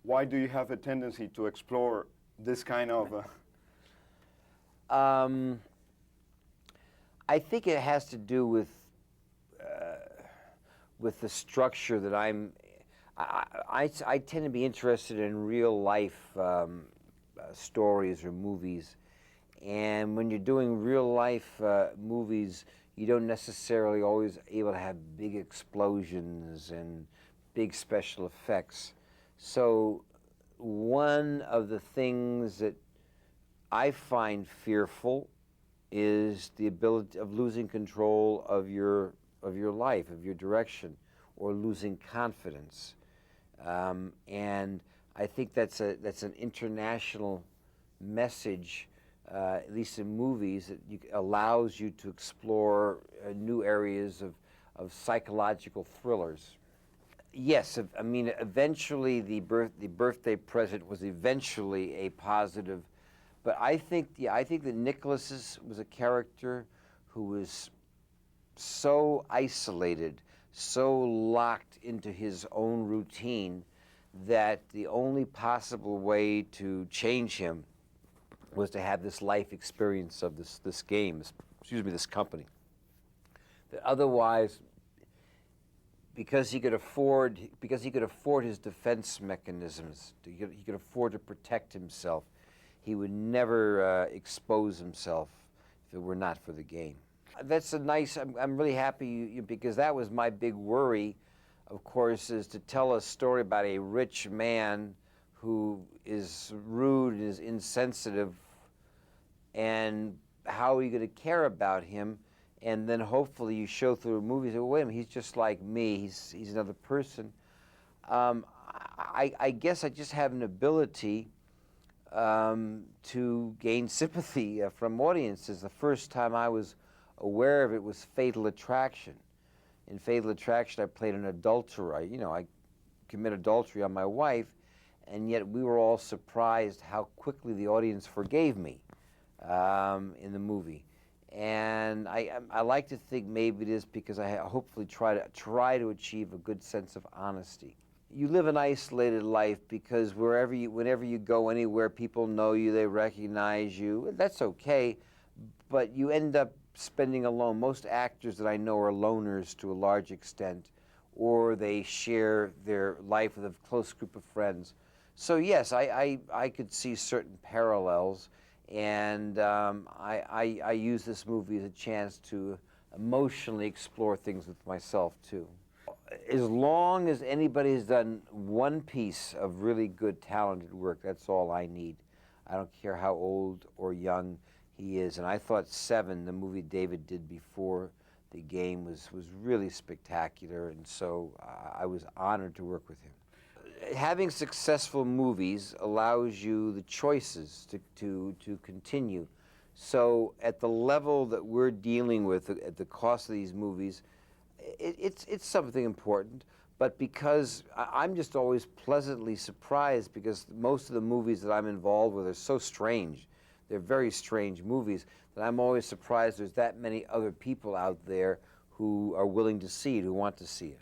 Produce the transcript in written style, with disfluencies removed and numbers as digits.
Why do you have a tendency to explore this kind of... I think it has to do with the structure that I tend to be interested in real life stories or movies, and when you're doing real life movies, you don't necessarily always able to have big explosions and big special effects. So one of the things that I find fearful is the ability of losing control of your life, of your direction, or losing confidence. And I think that's an international message, at least in movies, that allows you to explore new areas of psychological thrillers. Yes, I mean, eventually the birthday present was eventually a positive, but I think that Nicholas was a character who was so isolated, so locked into his own routine, that the only possible way to change him was to have this life experience of this game, this company. That otherwise, because he could afford his defense mechanisms, he could afford to protect himself, he would never expose himself if it were not for the game. That's a nice, I'm really happy because that was my big worry, of course, is to tell a story about a rich man who is rude and is insensitive, and how are you going to care about him? And then hopefully you show through a movie, say, well, wait a minute, he's just like me, he's another person. I guess I just have an ability to gain sympathy from audiences. The first time I was aware of it was Fatal Attraction. In Fatal Attraction, I played an adulterer. I commit adultery on my wife, and yet we were all surprised how quickly the audience forgave me in the movie. And I like to think maybe it is because I hopefully try to achieve a good sense of honesty. You live an isolated life because whenever you go anywhere, people know you, they recognize you. That's okay, but you end up spending alone. Most actors that I know are loners to a large extent, or they share their life with a close group of friends. So yes, I could see certain parallels, and I use this movie as a chance to emotionally explore things with myself too. As long as anybody has done one piece of really good, talented work, that's all I need. I don't care how old or young he is. And I thought Seven, the movie David did before the game, was really spectacular, and so I was honored to work with him. Having successful movies allows you the choices to continue. So at the level that we're dealing with, at the cost of these movies, it's something important, but because I'm just always pleasantly surprised, because most of the movies that I'm involved with are so strange. They're very strange movies that I'm always surprised there's that many other people out there who are willing to see it, who want to see it.